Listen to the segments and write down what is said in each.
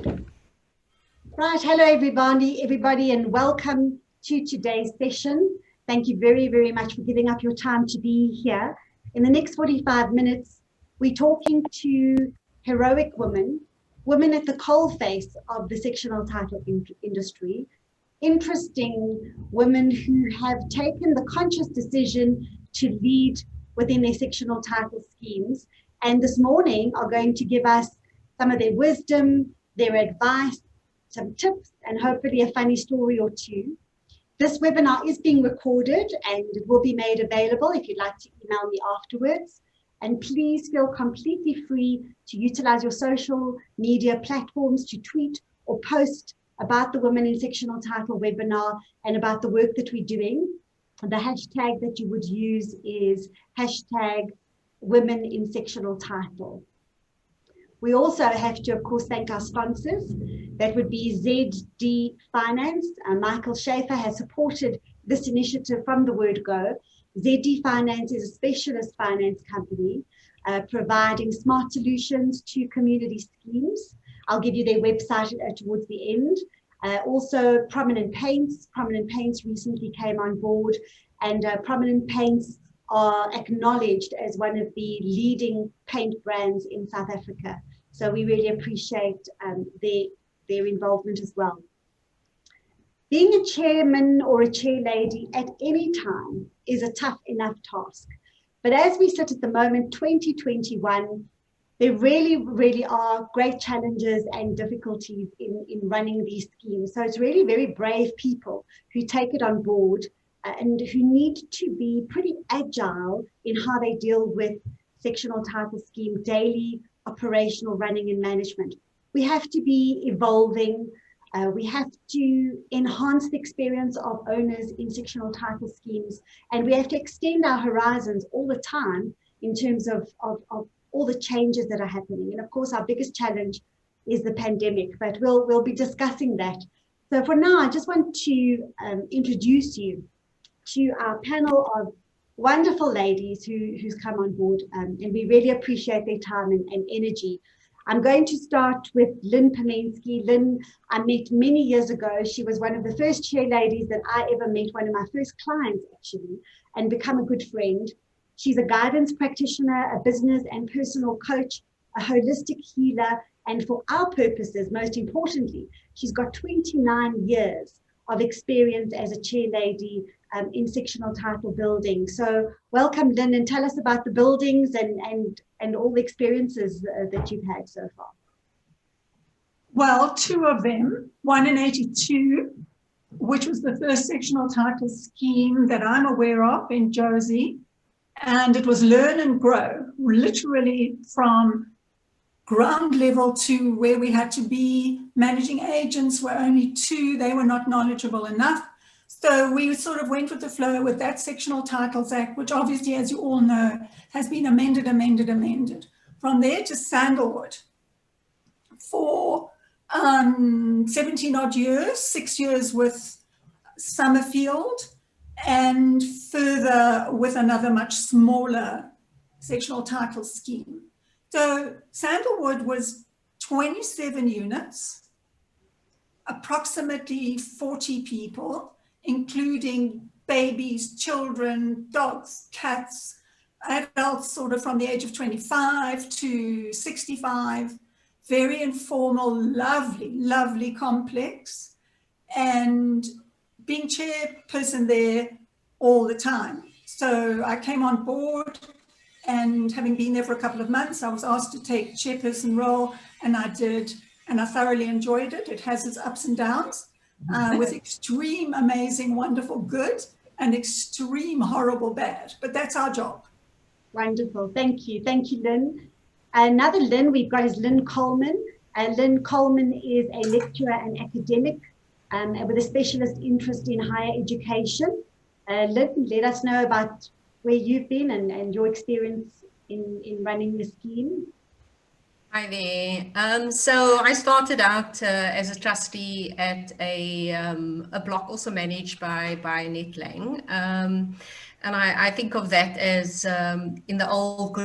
Right, hello everybody, and welcome to today's session. Thank you very, very much for giving up your time to be here. In the next 45 minutes, we're talking to heroic women at the coalface of the sectional title industry, interesting women who have taken the conscious decision to lead within their sectional title schemes, and this morning are going to give us some of their wisdom, their advice, some tips, and hopefully a funny story or two. This webinar is being recorded and it will be made available if you'd like to email me afterwards. And please feel completely free to utilize your social media platforms to tweet or post about the Women in Sectional Title webinar and about the work that we're doing. The hashtag that you would use is hashtag Women in Sectional Title. We also have to, of course, thank our sponsors. That would be ZD Finance. Michael Schaefer has supported this initiative from the word go. ZD Finance is a specialist finance company providing smart solutions to community schemes. I'll give you their website towards the end. Also, Prominent Paints. Prominent Paints recently came on board, and Prominent Paints are acknowledged as one of the leading paint brands in South Africa. So we really appreciate their involvement as well. Being a chairman or a chair lady at any time is a tough enough task. But as we sit at the moment, 2021, there really are great challenges and difficulties in running these schemes. So it's really very brave people who take it on board and who need to be pretty agile in how they deal with sectional title scheme daily operational running and management. We have to be evolving. We have to enhance the experience of owners in sectional title schemes, and we have to extend our horizons all the time in terms of all the changes that are happening. And of course, our biggest challenge is the pandemic, but we'll be discussing that. So for now, I just want to introduce you to our panel of wonderful ladies who's come on board, and we really appreciate their time and energy. I'm going to start with Lynn Pomensky. Lynn, I met many years ago. She was one of the first chair ladies that I ever met, one of my first clients actually, and become a good friend. She's a guidance practitioner, a business and personal coach, a holistic healer, and for our purposes, most importantly, she's got 29 years of experience as a chair lady in sectional title building. So welcome, Lynn, and tell us about the buildings and all the experiences that you've had so far. Well, two of them, one in 82, which was the first sectional title scheme that I'm aware of in Josie. And it was learn and grow, literally from ground level to where we had to be. Managing agents were only 2, they were not knowledgeable enough. So we sort of went with the flow with that Sectional Titles Act, which obviously, as you all know, has been amended. From there to Sandalwood for 17 odd years, 6 years with Summerfield, and further with another much smaller sectional title scheme. So Sandalwood was 27 units, approximately 40 people, including babies, children, dogs, cats, adults sort of from the age of 25 to 65, very informal, lovely complex, and being chairperson there all the time. So I came on board, and having been there for a couple of months, I was asked to take chairperson role, and I did, and I thoroughly enjoyed it. It has its ups and downs, with extreme, amazing, wonderful good, and extreme, horrible bad. But that's our job. Wonderful. Thank you, Lynn. Another Lynn we've got is Lynn Coleman. Lynn Coleman is a lecturer and academic with a specialist interest in higher education. Lynn, let us know about where you've been and your experience in running the scheme. Hi there. So I started out as a trustee at a block also managed by Annette Lang. And I think of that as in the old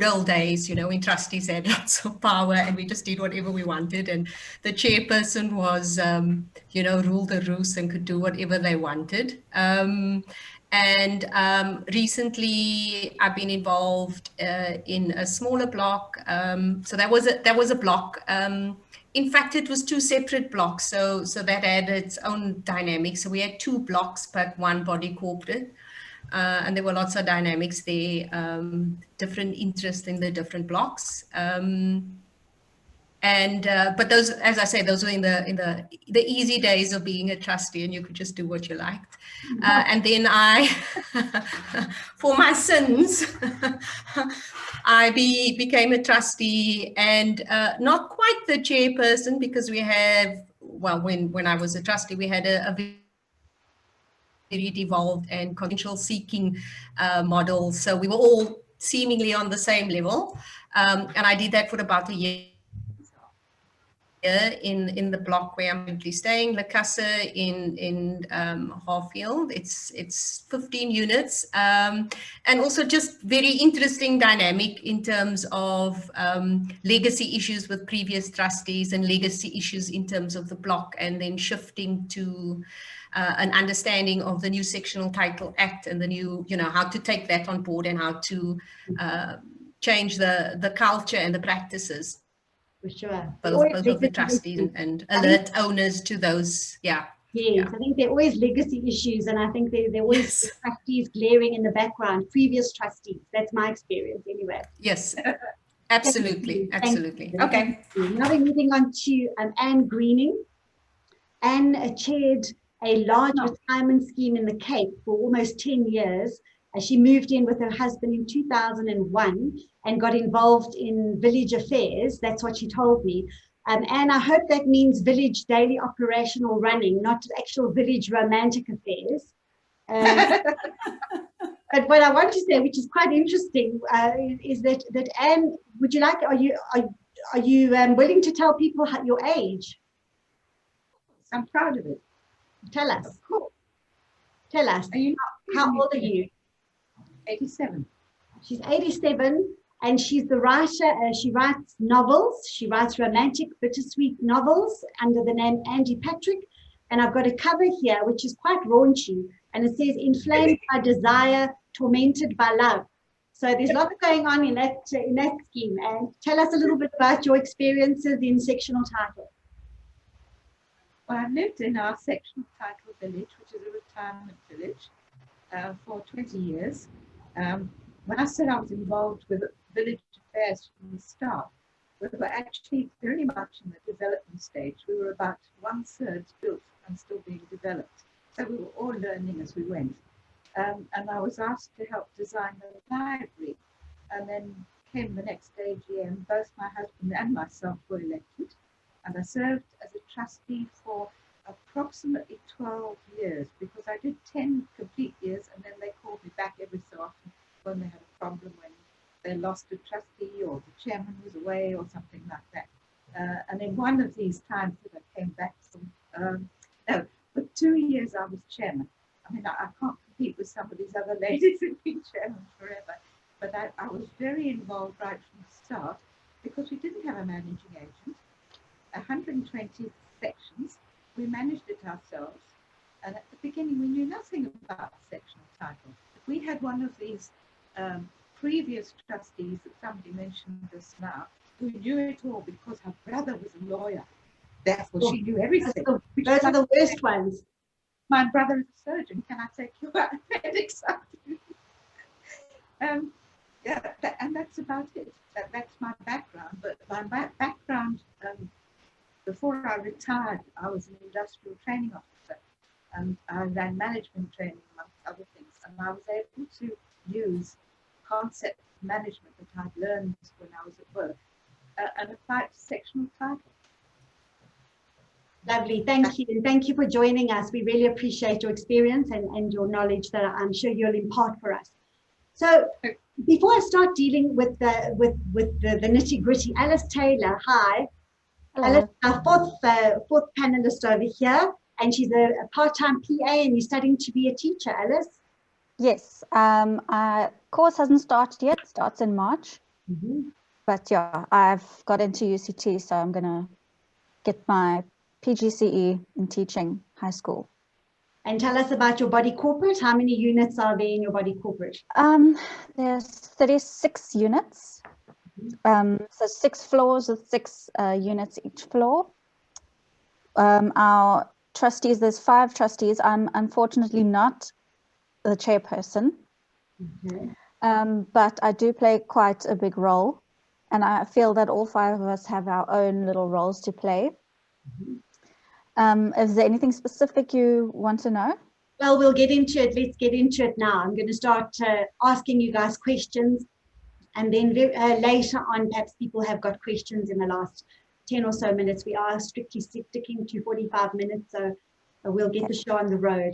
old days, you know, when trustees had lots of power and we just did whatever we wanted, and the chairperson was, you know, ruled the roost and could do whatever they wanted. Recently, I've been involved in a smaller block. So that was a block. In fact, it was two separate blocks, so that had its own dynamics. So we had two blocks, but one body corporate. And there were lots of dynamics there, different interests in the different blocks. But those, as I say, those were in the easy days of being a trustee, and you could just do what you liked. And then for my sins, I became a trustee, and not quite the chairperson, because we have, well, when I was a trustee, we had a very devolved and consensual seeking model. So we were all seemingly on the same level. And I did that for about a year in the block where I'm currently staying, La Casa in Harfield. It's 15 units. And also just very interesting dynamic in terms of legacy issues with previous trustees and legacy issues in terms of the block, and then shifting to an understanding of the new Sectional Title Act and the new, you know, how to take that on board and how to change the culture and the practices. For sure. Both of the trustees and alert owners to those. Yeah. Yes, yeah. I think there are always legacy issues, and I think there are always trustees glaring in the background, previous trustees. That's my experience anyway. Yes, absolutely. Absolutely. Okay. Now we're moving on to Anne Greening. Anne chaired a large retirement scheme in the Cape for almost 10 years. She moved in with her husband in 2001 and got involved in village affairs. That's what she told me. And I hope that means village daily operational running, not actual village romantic affairs. But what I want to say, which is quite interesting, is that Anne, would you like? Are you willing to tell people your age? I'm proud of it. Tell us. Of course. Tell us. How old are you? 87. She's 87, and she's the writer. She writes novels. She writes romantic, bittersweet novels under the name Angie Patrick. And I've got a cover here, which is quite raunchy, and it says, "Inflamed by desire, tormented by love." So there's lots going on in that scheme. And tell us a little bit about your experiences in sectional title. Well, I've lived in our sectional title village, which is a retirement village, for 20 years. When I said I was involved with village affairs from the start, we were actually very much in the development stage. We were about 1/3 built and still being developed. So we were all learning as we went. And I was asked to help design the library. And then came the next AGM. Both my husband and myself were elected. And I served as a trustee for approximately 12 years, because I did 10 complete years, and then they called me back every so often when they had a problem, when they lost a trustee or the chairman was away or something like that. And in one of these times that I came back from, for 2 years I was chairman. I mean, I can't compete with some of these other ladies who've been chairman forever, but I was very involved right from the start, because we didn't have a managing agent. 120 sections. We managed it ourselves, and at the beginning we knew nothing about sectional title. We had one of these previous trustees that somebody mentioned just now, who knew it all because her brother was a lawyer. Therefore, she knew everything. Those are the worst ones. My brother is a surgeon. Can I take your appendix out? Yeah, and that's about it. That's my background. But my background, before I retired, I was an industrial training officer, and I ran management training amongst other things. And I was able to use concept management that I'd learned when I was at work and apply it to sectional title. Lovely, thank you. And thank you for joining us. We really appreciate your experience and your knowledge that I'm sure you'll impart for us. So before I start dealing with the nitty gritty, Alice Taylor, hi. Hello. Alice, our fourth panelist over here, and she's a part-time PA, and you're studying to be a teacher, Alice? Yes, course hasn't started yet, starts in March. But yeah, I've got into UCT, so I'm going to get my PGCE in teaching high school. And tell us about your body corporate. How many units are there in your body corporate? There's 36 units. So 6 floors with 6 units each floor. Our trustees, there's 5 trustees. I'm unfortunately not the chairperson. Okay. But I do play quite a big role, and I feel that all 5 of us have our own little roles to play. Is there anything specific you want to know? Well, we'll get into it. Let's get into it now. I'm going to start asking you guys questions, and then later on, perhaps people have got questions in the last 10 or so minutes. We are strictly sticking to 45 minutes, so we'll get the show on the road.